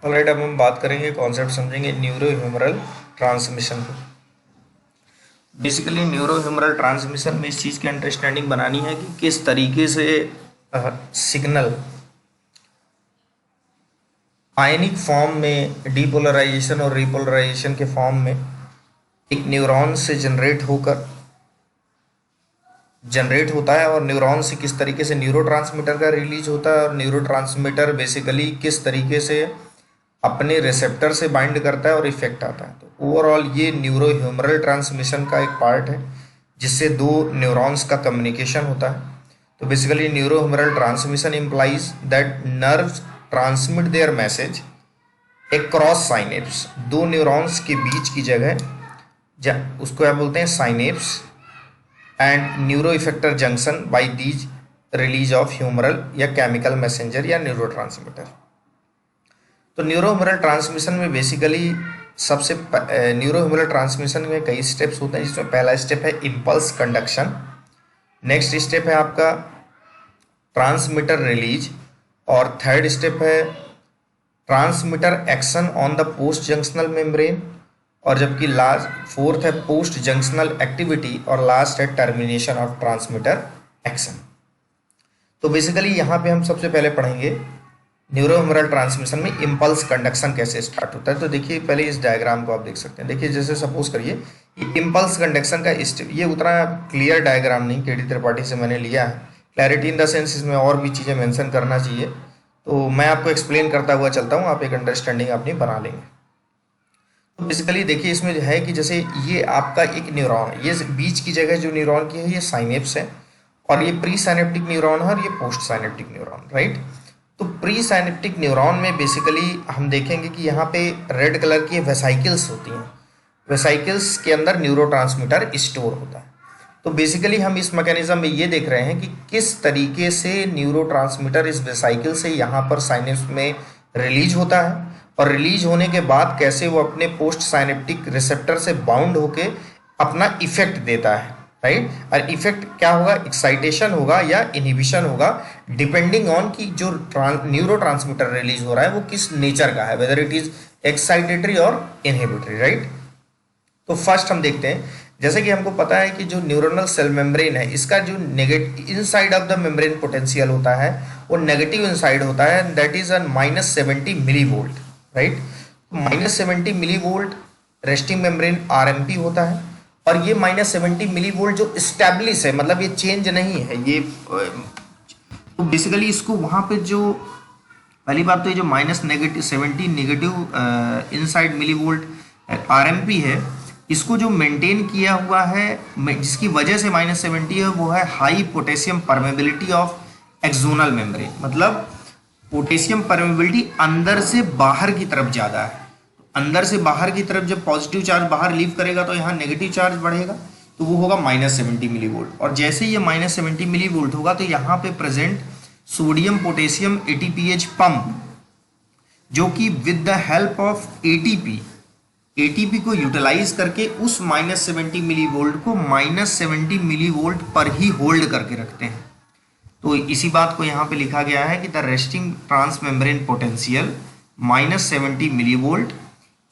Alright, अब हम बात करेंगे, कॉन्सेप्ट समझेंगे न्यूरो ह्यूमरल ट्रांसमिशन को। बेसिकली न्यूरो ह्यूमरल ट्रांसमिशन में इस चीज़ की अंडरस्टैंडिंग बनानी है कि किस तरीके से सिग्नल आयनिक फॉर्म में डीपोलराइजेशन और रिपोलराइजेशन के फॉर्म में एक न्यूरॉन से जनरेट होता है और न्यूरॉन से किस तरीके से न्यूरोट्रांसमीटर का रिलीज होता है और न्यूरोट्रांसमीटर बेसिकली किस तरीके से अपने रिसेप्टर से बाइंड करता है और इफेक्ट आता है। तो ओवरऑल ये न्यूरो ह्यूमरल ट्रांसमिशन का एक पार्ट है जिससे दो न्यूरॉन्स का कम्युनिकेशन होता है। तो basically neuro humoral transmission implies that nerves transmit their message across synapse, दो न्यूरॉन्स के बीच की जगह उसको क्या बोलते हैं, synapse and neuro effector junction by these release of humoral या केमिकल मैसेंजर या न्यूरोट्रांसमीटर। तो न्यूरो ह्यूमरल ट्रांसमिशन में बेसिकली न्यूरो ह्यूमरल ट्रांसमिशन में कई स्टेप्स होते हैं, जिसमें पहला स्टेप है इम्पल्स कंडक्शन, नेक्स्ट स्टेप है आपका ट्रांसमीटर रिलीज और थर्ड स्टेप है transmitter action on the post junctional membrane, और जबकि लास्ट फोर्थ है पोस्ट जंक्शनल एक्टिविटी और लास्ट है टर्मिनेशन ऑफ ट्रांसमीटर एक्शन। तो बेसिकली यहाँ पे हम सबसे पहले पढ़ेंगे न्यूरो ह्यूमरल ट्रांसमिशन में इम्पल्स कंडक्शन कैसे स्टार्ट होता है। तो देखिए पहले इस डायग्राम को आप देख सकते हैं। देखिए जैसे सपोज करिए इम्पल्स कंडक्शन का स्टेप, ये उतना क्लियर डायग्राम नहीं, केडी त्रिपाठी से मैंने लिया है, क्लैरिटी इन द सेंस इसमें और भी चीज़ें मेंशन करना चाहिए, तो मैं आपको एक्सप्लेन करता हुआ चलता हूँ, आप एक अंडरस्टैंडिंग अपनी बना लेंगे। तो बेसिकली देखिए इसमें जो है कि जैसे ये आपका एक न्यूरॉन, ये बीच की जगह जो न्यूरॉन की है ये साइनेप्स है और ये प्री साइनेप्टिक न्यूरॉन है और ये पोस्ट साइनेप्टिक न्यूरॉन, राइट। तो प्री साइनेप्टिक न्यूरॉन में बेसिकली हम देखेंगे कि यहाँ पे रेड कलर की वेसाइकल्स होती हैं, वेसाइकल्स के अंदर न्यूरोट्रांसमीटर स्टोर होता है। तो बेसिकली हम इस मैकेनिज्म में ये देख रहे हैं कि किस तरीके से न्यूरोट्रांसमीटर इस वेसाइकल से यहाँ पर साइनेप्स में रिलीज होता है और रिलीज होने के बाद कैसे वो अपने पोस्ट साइनेप्टिक रिसेप्टर से बाउंड होके अपना इफेक्ट देता है, राइट। और इफेक्ट क्या होगा, एक्साइटेशन होगा या इनहिबिशन होगा, डिपेंडिंग ऑन कि जो न्यूरोट्रांसमीटर रिलीज हो रहा है वो किस नेचर का है, वेदर इट इज एक्साइटेटरी और इनहिबिटरी, राइट। तो फर्स्ट हम देखते हैं, जैसे कि हमको पता है कि जो न्यूरोनल सेल मेम्ब्रेन है इसका जो negative inside of the membrane potential होता है वो नेगेटिव इनसाइड होता है, that is -70 millivolt, right. -70 millivolt resting membrane RMP होता है और ये -70 मिली वोल्ट जो स्टैब्लिश है, मतलब ये चेंज नहीं है ये। तो बेसिकली इसको वहाँ पे जो पहली बात तो ये जो -70 negative inside millivolt RMP है, इसको जो मेंटेन किया हुआ है जिसकी वजह से -70 है वो है high potassium permeability of axonal membrane, मतलब पोटेशियम परमेबिलिटी अंदर से बाहर की तरफ ज़्यादा है। अंदर से बाहर की तरफ जब पॉजिटिव चार्ज बाहर लीव करेगा तो यहाँ नेगेटिव चार्ज बढ़ेगा, तो वो होगा -70 मिली वोल्ट। और जैसे ये -70 मिली वोल्ट होगा तो यहाँ पे present sodium potassium ATPase pump, जो कि with the help of ATP को यूटिलाइज करके उस -70 मिली वोल्ट को -70 मिली वोल्ट पर ही होल्ड करके रखते हैं। तो इसी बात को यहाँ पे लिखा गया है कि the resting trans membrane potential -70 millivolt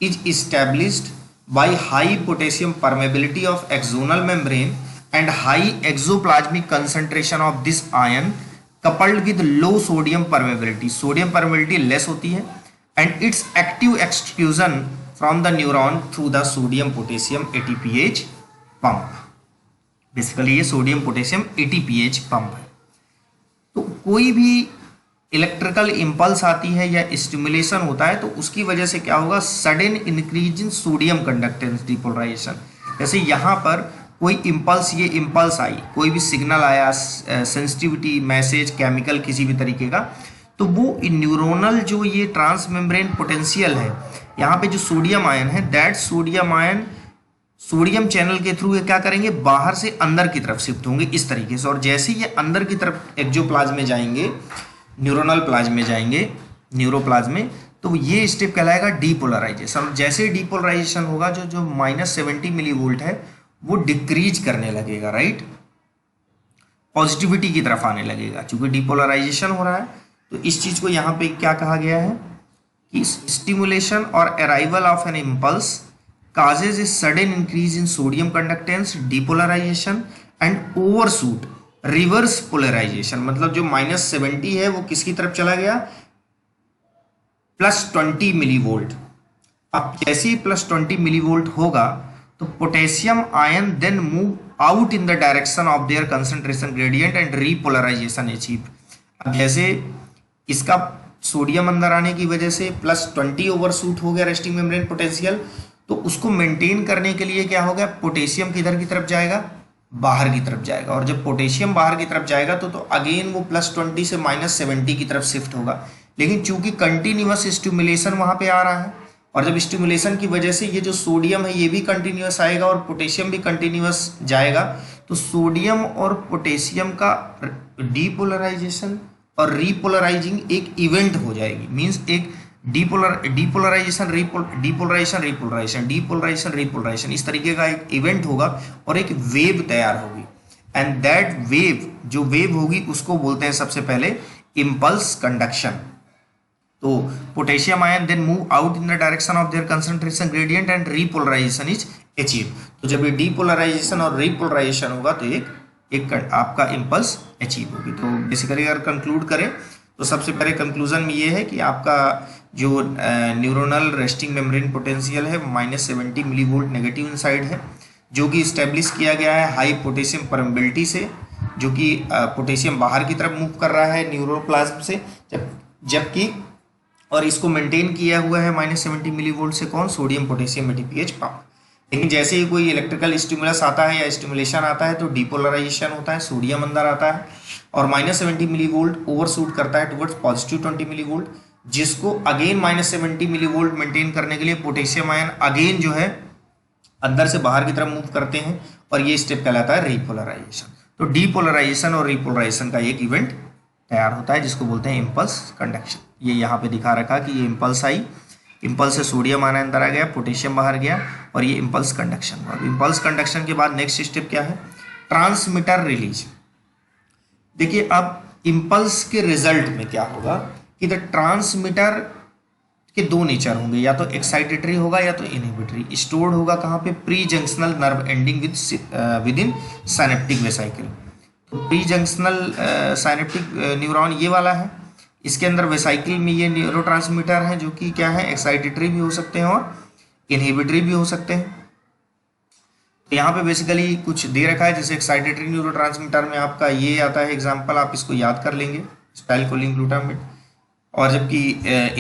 is established by high potassium permeability of axonal membrane and high exoplasmic concentration of this ion coupled with low sodium permeability, sodium permeability less होती है, and its active exclusion from the neuron through the sodium potassium ATPase pump। Basically ये sodium potassium ATPase pump है। तो कोई भी electrical impulse आती है या स्टिमुलेशन होता है तो उसकी वजह से क्या होगा, sudden increase in sodium conductance depolarization. जैसे यहाँ पर कोई इम्पल्स, ये इम्पल्स आई, कोई भी सिग्नल आया, सेंसिटिविटी मैसेज केमिकल किसी भी तरीके का, तो वो न्यूरोनल जो ये ट्रांस मेम्ब्रेन पोटेंशियल है, यहाँ पे जो सोडियम आयन है, that sodium ion sodium channel के थ्रू ये क्या करेंगे, बाहर से अंदर की तरफ शिफ्ट होंगे इस तरीके से। और जैसे ये अंदर की तरफ एक्सोप्लाज्म में जाएंगे, न्यूरोनल प्लाज्म में जाएंगे, न्यूरोप्लाज्म में, तो ये स्टेप कहलाएगा डीपोलराइजेशन। जैसे डीपोलराइजेशन होगा जो -70 मिली वोल्ट है वो डिक्रीज करने लगेगा, राइट, पॉजिटिविटी की तरफ आने लगेगा। चूंकि डीपोलराइजेशन हो रहा है तो इस चीज को यहाँ पे क्या कहा गया है, कि स्टिमुलेशन और arrival of an impulse causes a sudden increase in sodium conductance, depolarization and overshoot, reverse polarization. मतलब जो -70 है वो किसकी तरफ चला गया, +20 मिली वोल्ट। अब जैसे ही +20 मिली वोल्ट होगा तो potassium ion then move out in the direction of their concentration gradient and repolarization achieve. अब जैसे इसका सोडियम अंदर आने की वजह से +20 ओवरशूट हो गया रेस्टिंग मेम्ब्रेन पोटेंशियल, तो उसको मेंटेन करने के लिए क्या होगा, पोटेशियम किधर की तरफ जाएगा, बाहर की तरफ जाएगा। और जब पोटेशियम बाहर की तरफ जाएगा तो अगेन वो +20 से -70 की तरफ शिफ्ट होगा। लेकिन चूंकि कंटिन्यूअस स्टिमुलेशन वहां पे आ रहा है, और जब स्टिमुलेशन की वजह से ये जो सोडियम है ये भी कंटिन्यूअस आएगा और पोटेशियम भी कंटिन्यूअस जाएगा, तो सोडियम और पोटेशियम का डीपोलराइजेशन और रीपोलराइजिंग एक इवेंट हो जाएगी। मींस एक डीपोलराइजेशन रिपोलराइजेशन इस तरीके का एक इवेंट होगा और एक वेव तैयार होगी। एंड दैट वेव, जो वेव होगी उसको बोलते हैं सबसे पहले इम्पल्स कंडक्शन। तो potassium ion then move out in the direction of their concentration gradient and repolarization is achieve. तो जब ये डीपोलराइजेशन और रीपोलराइजेशन होगा तो एक आपका इम्पल्स अचीव होगी। तो बेसिकली अगर कंक्लूड करें तो सबसे पहले कंक्लूजन में ये है कि आपका जो न्यूरोनल रेस्टिंग मेम्ब्रेन पोटेंशियल है -70 मिली वोल्ट नेगेटिव इनसाइड है, जो कि इस्टेब्लिश किया गया है हाई पोटेशियम परमेबिलिटी से, जो कि पोटेशियम बाहर की तरफ मूव कर रहा है न्यूरोप्लाज्म से, जबकि और इसको मेंटेन किया हुआ है -70 मिली वोल्ट से कौन, सोडियम पोटेशियम एटीपीएच पंप। लेकिन जैसे ही कोई इलेक्ट्रिकल स्टिमुलस आता है या स्टिमुलेशन आता है तो डीपोलराइजेशन होता है, सोडियम अंदर आता है और -70 मिली वोल्ट ओवरशूट करता है टुवर्ड्स +20 मिली वोल्ट, जिसको अगेन -70 मिली वोल्ट मेंटेन करने के लिए पोटेशियम आयन अगेन जो है अंदर से बाहर की तरफ मूव करते हैं और ये स्टेप कहलाता है रीपोलराइजेशन। तो डीपोलराइजेशन और रीपोलराइजेशन का एक इवेंट तैयार होता है जिसको बोलते हैं इम्पल्स कंडक्शन। ये यहाँ पे दिखा रखा कि ये इम्पल्स आई, इम्पल्स से सोडियम आयन अंदर आ गया, पोटेशियम बाहर गया और ये इम्पल्स कंडक्शन हुआ। इम्पल्स कंडक्शन के बाद नेक्स्ट स्टेप क्या है, ट्रांसमीटर रिलीज। देखिए अब इम्पल्स के रिजल्ट में क्या होगा कि द ट्रांसमीटर के दो नेचर होंगे, या तो एक्साइटेटरी होगा या तो इनहिबिटरी। स्टोर्ड होगा कहाँ पे, pre junctional nerve ending with in synaptic vesicle. तो प्री जंक्शनल साइनेप्टिक न्यूरॉन ये वाला है, इसके अंदर वेसाइकिल में ये न्यूरोट्रांसमीटर हैं जो कि क्या है, एक्साइटेटरी भी हो सकते हैं और इनहिबिटरी भी हो सकते हैं। तो यहाँ पे बेसिकली कुछ दे रखा है, जैसे एक्साइटेटरी न्यूरोट्रांसमीटर में आपका ये आता है एग्जांपल, आप इसको याद कर लेंगे, स्टाइलकोलिन ग्लूटामेट। और जबकि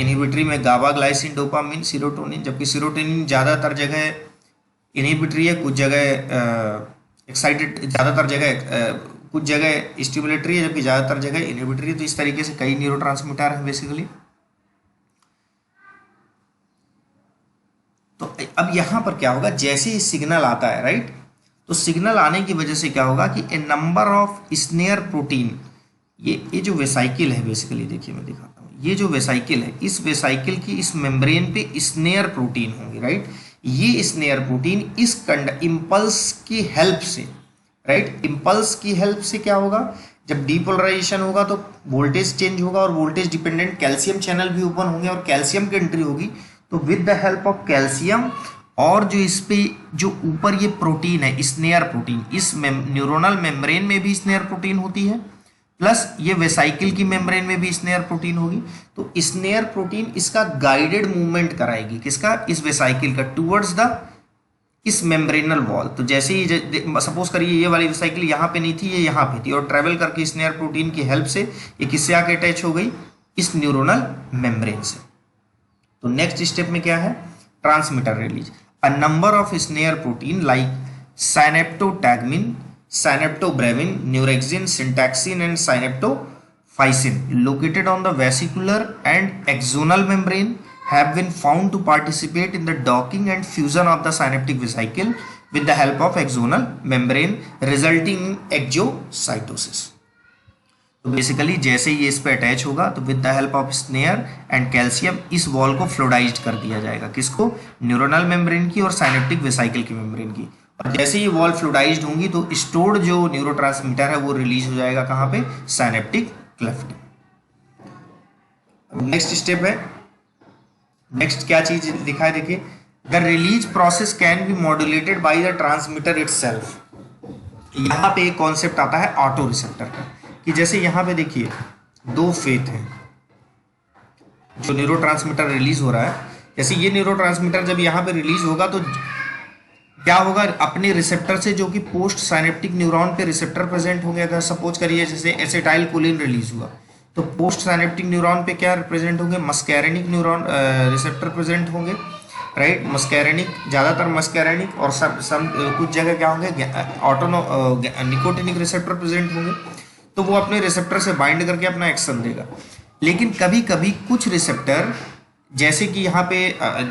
इनहिबिटरी में गाबा, ग्लाइसिन, डोपामिन, सीरोटोनिन, जबकि सीरोटोनिन ज़्यादातर जगह इनहिबिटरी है, कुछ जगह एक्साइटेड, ज़्यादातर जगह कुछ जगह स्टिमुलेटरी है जबकि ज़्यादातर जगह इनहिबिटरी। तो इस तरीके से कई न्यूरोट्रांसमीटर हैं बेसिकली। तो अब यहाँ पर क्या होगा, जैसे ही सिग्नल आता है राइट, तो सिग्नल आने की वजह से क्या होगा कि ए नंबर ऑफ स्नेयर प्रोटीन, ये जो वेसाइकिल है बेसिकली, देखिए मैं दिखाता हूँ, ये जो वेसाइकिल है, इस वेसाइकिल की इस मेम्ब्रेन पे स्नेयर प्रोटीन होंगे राइट। ये स्नेयर प्रोटीन इस इम्पल्स की हेल्प से राइट, इम्पल्स की हेल्प से क्या होगा, जब डीपोलराइजेशन होगा तो वोल्टेज चेंज होगा और वोल्टेज डिपेंडेंट कैल्शियम चैनल भी ओपन होंगे और कैल्शियम की एंट्री होगी। तो with the help of calcium और जो इस पे जो ऊपर ये प्रोटीन है स्नेयर प्रोटीन, इस न्यूरोनल मेम्ब्रेन में भी स्नेयर प्रोटीन होती है, प्लस ये वेसाइकिल की मेम्ब्रेन में भी स्नेयर प्रोटीन होगी। तो स्नेयर प्रोटीन इसका गाइडेड मूवमेंट कराएगी, किसका, इस वेसाइकिल का, टुवर्ड्स द इस मेम्ब्रेनल वॉल। तो जैसे ही सपोज करिए ये वाली वेसाइकिल यहाँ पे नहीं थी, ये यहाँ पे थी, और ट्रेवल करके स्नेयर प्रोटीन की हेल्प से ये किससे आके अटैच हो गई, इस न्यूरोनल मेम्ब्रेन से। तो नेक्स्ट स्टेप में क्या है, transmitter release. A number of SNARE protein like synaptotagmin, synaptobrevin, neurexin, syntaxin and synaptophysin located on the vesicular and axonal membrane have been found to participate in the docking and fusion of the synaptic vesicle with the help of axonal membrane resulting in exocytosis. तो basically जैसे ही ये इस पे attach होगा तो with the help of snare and calcium इस wall को फ्लोडाइज्ड कर दिया जाएगा, किसको, न्यूरोनल मेम्ब्रेन की और साइनेप्टिक वेसाइकिल की मेम्ब्रेन की। और जैसे ये वॉल फ्लोडाइज्ड होंगी तो स्टोर्ड जो न्यूरोट्रांसमीटर है वो रिलीज हो जाएगा कहाँ पे, साइनेप्टिक क्लेफ्ट। नेक्स्ट स्टेप है नेक्स्ट क्या चीज लिखा है देखिए, the release process can be modulated by the transmitter itself. यहाँ पे एक कॉन्सेप्ट आता है ऑटो रिसेप्टर का, कि जैसे यहाँ पे देखिए दो फेथ हैं, जो न्यूरोट्रांसमीटर रिलीज हो रहा है, जैसे ये न्यूरोट्रांसमीटर जब यहाँ पे रिलीज होगा तो क्या होगा, अपने रिसेप्टर से जो कि पोस्ट साइनेप्टिक न्यूरॉन पे रिसेप्टर प्रेजेंट होंगे, अगर सपोज करिए जैसे एसिटाइल कोलिन रिलीज हुआ तो पोस्ट साइनेप्टिक न्यूरॉन पे क्या प्रेजेंट होंगे, मस्कैरेनिक न्यूरॉन रिसेप्टर प्रेजेंट होंगे, राइट। मस्कैरेनिक, ज़्यादातर मस्कैरेनिक, और सब कुछ जगह क्या होंगे, निकोटिनिक रिसेप्टर प्रेजेंट होंगे, तो वो अपने रिसेप्टर से बाइंड करके अपना एक्शन देगा। लेकिन कभी कभी कुछ रिसेप्टर, जैसे कि यहाँ पे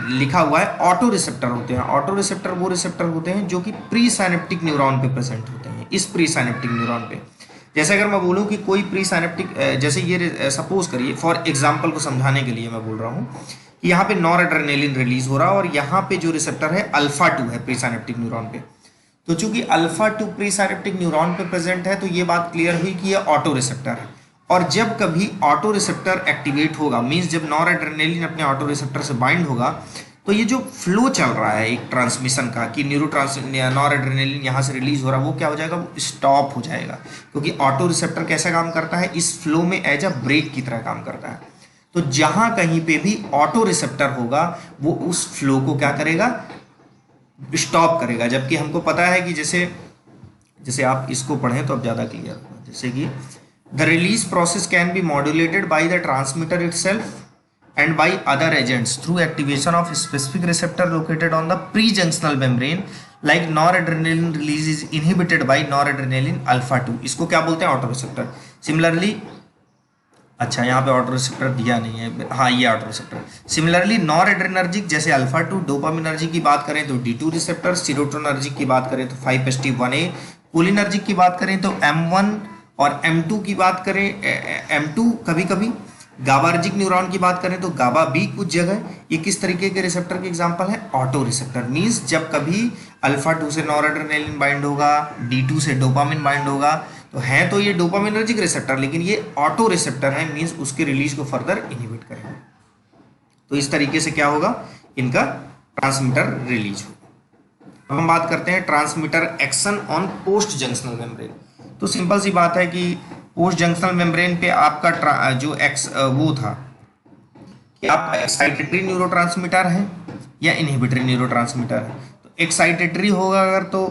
लिखा हुआ है ऑटो रिसेप्टर होते हैं। ऑटो रिसेप्टर वो रिसेप्टर होते हैं जो कि प्री साइनेप्टिक न्यूरॉन पे प्रेजेंट होते हैं, इस प्री साइनेप्टिक न्यूरॉन पे। जैसे अगर मैं बोलूँ कि कोई प्री साइनेप्टिक, जैसे ये सपोज करिए फॉर एग्जांपल को समझाने के लिए मैं बोल रहा हूँ कि यहाँ पे नॉरएड्रेनालिन रिलीज हो रहा है और यहाँ पे जो रिसेप्टर है अल्फा 2 है प्री साइनेप्टिक न्यूरॉन पे। तो चूंकि अल्फा 2 प्री साइनेप्टिक न्यूरॉन पे प्रेजेंट है तो ये बात क्लियर हुई कि ये ऑटो रिसेप्टर है। और जब कभी ऑटो रिसेप्टर एक्टिवेट होगा, मीन्स जब नॉरएड्रेनालिन अपने ऑटो रिसेप्टर से बाइंड होगा, तो ये जो फ्लो चल रहा है एक ट्रांसमिशन का कि नॉरएड्रेनालिन यहाँ से रिलीज हो रहा है, वो क्या हो जाएगा, वो स्टॉप हो जाएगा। क्योंकि ऑटो रिसेप्टर कैसा काम करता है, इस फ्लो में एज अ ब्रेक की तरह काम करता है। तो जहां कहीं पे भी ऑटो रिसेप्टर होगा वो उस फ्लो को क्या करेगा, स्टॉप करेगा। जबकि हमको पता है कि जैसे आप इसको पढ़ें तो अब ज़्यादा क्लियर होगा। जैसे कि the release process can be modulated by the transmitter itself and by other agents through activation of specific receptor located on the pre-junctional membrane like noradrenaline release is inhibited by noradrenaline alpha 2। इसको क्या बोलते हैं, auto receptor. Similarly, अच्छा यहाँ पे auto receptor दिया नहीं है, हाँ ये ऑटो रिसेप्टर। सिमिलरली नॉरएड्रेनर्जिक जैसे अल्फा 2, डोपामिनर्जिक की बात करें तो D2 रिसेप्टर, सीरोटोनर्जिक की बात करें तो 5-HT1A, कोलिनर्जिक की बात करें तो M1 और M2 की बात करें, M2 कभी कभी गाबार्जिक न्यूरॉन की बात करें तो गाबा बी कुछ जगह। ये किस तरीके के रिसेप्टर के एग्जांपल है, ऑटो रिसेप्टर। मींस जब कभी अल्फा 2 से नॉरएड्रेनालिन बाइंड होगा, D2 से डोपामिन बाइंड होगा, तो है तो ये डोपामिनर्जिक रिसेप्टर, लेकिन ये ऑटो रिसेप्टर है, मींस उसके रिलीज को फर्दर इनहिबिट करेगा। तो इस तरीके से क्या होगा, इनका ट्रांसमीटर रिलीज होगा। अब हम बात करते हैं transmitter action on post junctional membrane. तो सिंपल सी बात है कि पोस्ट जंक्शनल मेम्ब्रेन पे आपका जो वो था कि आपका एक्साइटेटरी न्यूरोट्रांसमीटर है या इनहिबिटरी न्यूरोट्रांसमीटर है। तो एक्साइटेटरी होगा अगर तो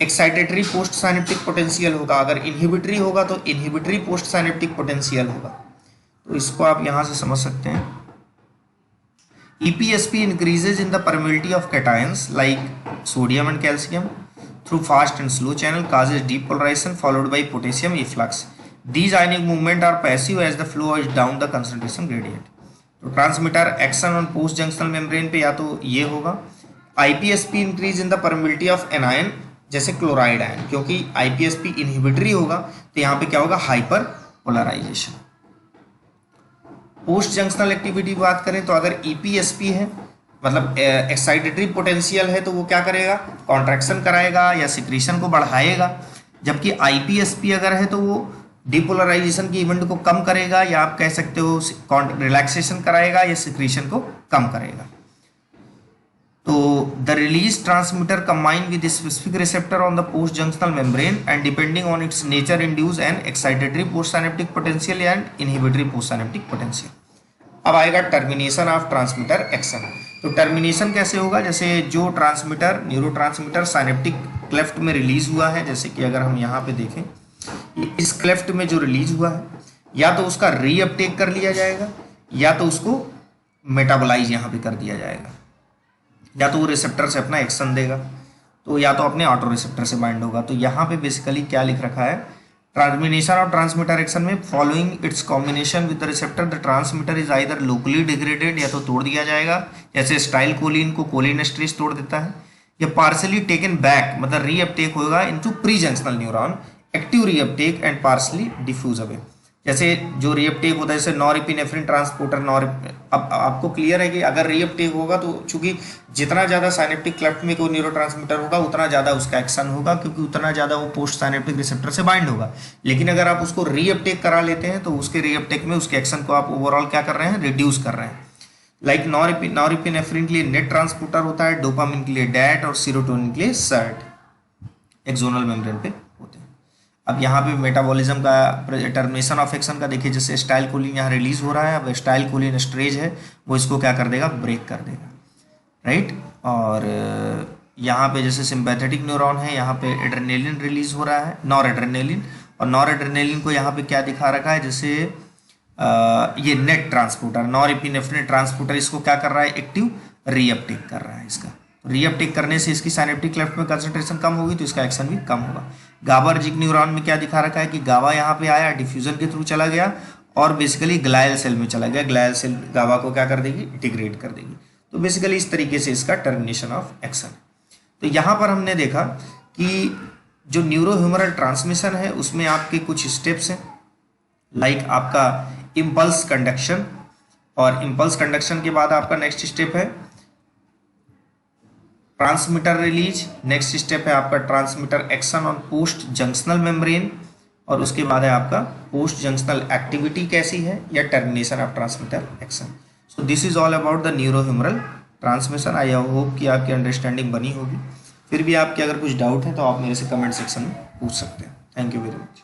एक्साइटेटरी पोस्ट साइनेप्टिक पोटेंशियल होगा, अगर इनहिबिटरी होगा तो इनहिबिटरी पोस्ट साइनेप्टिक पोटेंशियल होगा। तो इसको आप यहाँ से समझ सकते हैं। EPSP increases in the permeability of cations like sodium and calcium through fast and slow channel, causes depolarization followed by potassium efflux. These ionic movement are passive as the flow is down the concentration gradient. तो transmitter action on post junctional membrane पे या तो ये होगा, IPSP increase in the permeability of anion जैसे chloride ion, क्योंकि IPSP inhibitory होगा तो यहाँ पे क्या होगा, hyper polarization. Post junctional activity की बात करें तो अगर EPSP है, मतलब एक्साइटेटरी पोटेंशियल है, तो वो क्या करेगा, कॉन्ट्रैक्शन कराएगा या सिक्रीशन को बढ़ाएगा। जबकि IPSP अगर है तो वो डिपोलराइजेशन की इवेंट को कम करेगा, या आप कह सकते हो रिलैक्सेशन कराएगा या सिक्रीशन को कम करेगा। तो the release transmitter combine with specific receptor on the post junctional membrane and depending on it's nature induce and excitatory post synaptic potential and inhibitory post synaptic potential. अब आएगा टर्मिनेशन ऑफ ट्रांसमीटर एक्शन। तो termination कैसे होगा, जैसे जो transmitter neurotransmitter synaptic cleft में release हुआ है, जैसे कि अगर हम यहाँ पे देखें इस क्लेफ्ट में जो रिलीज हुआ है, या तो उसका रीअपटेक कर लिया जाएगा या तो उसको मेटाबोलाइज यहाँ पे कर दिया जाएगा, या तो वो रिसेप्टर से अपना एक्शन देगा, तो या तो अपने ऑटो रिसेप्टर से बाइंड होगा। तो यहाँ पे बेसिकली क्या लिख रखा है, ट्रांसमिनेशन ऑफ ट्रांसमीटर एक्शन में following its combination with the receptor the transmitter is either locally degraded, या तो तोड़ दिया जाएगा, जैसे स्टाइल कोलिन को कोलिन एस्ट्रेस तोड़ देता है, या पार्सली टेकन बैक, मतलब रीअपटेक होगा into pre junctional neuron, active reuptake and partly diffuse away. जैसे जो रीअपटेक होता है जैसे नॉरएपिनेफ्रिन ट्रांसपोर्टर अब आपको क्लियर है कि अगर रीअपटेक होगा तो चूंकि जितना ज़्यादा साइनेप्टिक क्लेफ्ट में कोई न्यूरोट्रांसमीटर होगा उतना ज़्यादा उसका एक्शन होगा, क्योंकि उतना ज़्यादा वो पोस्ट साइनेप्टिक रिसेप्टर से बाइंड होगा। लेकिन अगर आप उसको रीअपटेक करा लेते हैं तो उसके रीअपटेक में उसके एक्शन को आप ओवरऑल क्या कर रहे हैं, रिड्यूस कर रहे हैं। लाइक नॉरएपिनेफ्रिन के लिए नेट ट्रांसपोर्टर होता है, डोपामिन के लिए डैट और सीरोटोनिन के लिए सर्ट एक्सोनल मेम्ब्रेन पे होते हैं। अब यहाँ पे मेटाबॉलिज्म का टर्मिनेशन ऑफ एक्शन का देखिए, जैसे स्टाइलकोलिन यहाँ रिलीज हो रहा है, अब स्टाइलकोलिन स्ट्रेज है वो इसको क्या कर देगा, ब्रेक कर देगा, राइट। और यहाँ पे जैसे सिंपैथेटिक न्यूरॉन है, यहाँ पे एड्रेनालिन रिलीज हो रहा है, नॉर एड्रेनालिन, और नॉर एड्रेनालिन को यहाँ पे क्या दिखा रखा है, जैसे ये नेट ट्रांसपोर्टर नॉरएपिनेफ्रिन ट्रांसपोर्टर इसको क्या कर रहा है, एक्टिव रीअपटेक कर रहा है इसका। रीअपटेक करने से इसकी साइनेप्टिक लेफ्ट में कंसंट्रेशन कम होगी तो इसका एक्शन भी कम होगा। गाबार्जिक न्यूरॉन में क्या दिखा रखा है कि गाबा यहाँ पे आया, डिफ्यूजन के थ्रू चला गया और बेसिकली ग्लायल सेल में चला गया, ग्लायल सेल गाबा को क्या कर देगी, डिग्रेड कर देगी। तो बेसिकली इस तरीके से इसका टर्मिनेशन ऑफ एक्शन। तो यहाँ पर हमने देखा कि जो न्यूरोह्यूमरल ट्रांसमिशन है उसमें आपके कुछ स्टेप्स हैं, लाइक आपका इम्पल्स कंडक्शन, और इम्पल्स कंडक्शन के बाद आपका नेक्स्ट स्टेप है ट्रांसमीटर रिलीज, नेक्स्ट स्टेप है आपका transmitter action on post junctional membrane, और उसके बाद है आपका पोस्ट जंक्शनल एक्टिविटी कैसी है या termination of transmitter action. So this is all about the neurohumoral transmission. I hope कि आपकी अंडरस्टैंडिंग बनी होगी। फिर भी आपके अगर कुछ डाउट है तो आप मेरे से कमेंट सेक्शन में पूछ सकते हैं। Thank you very much.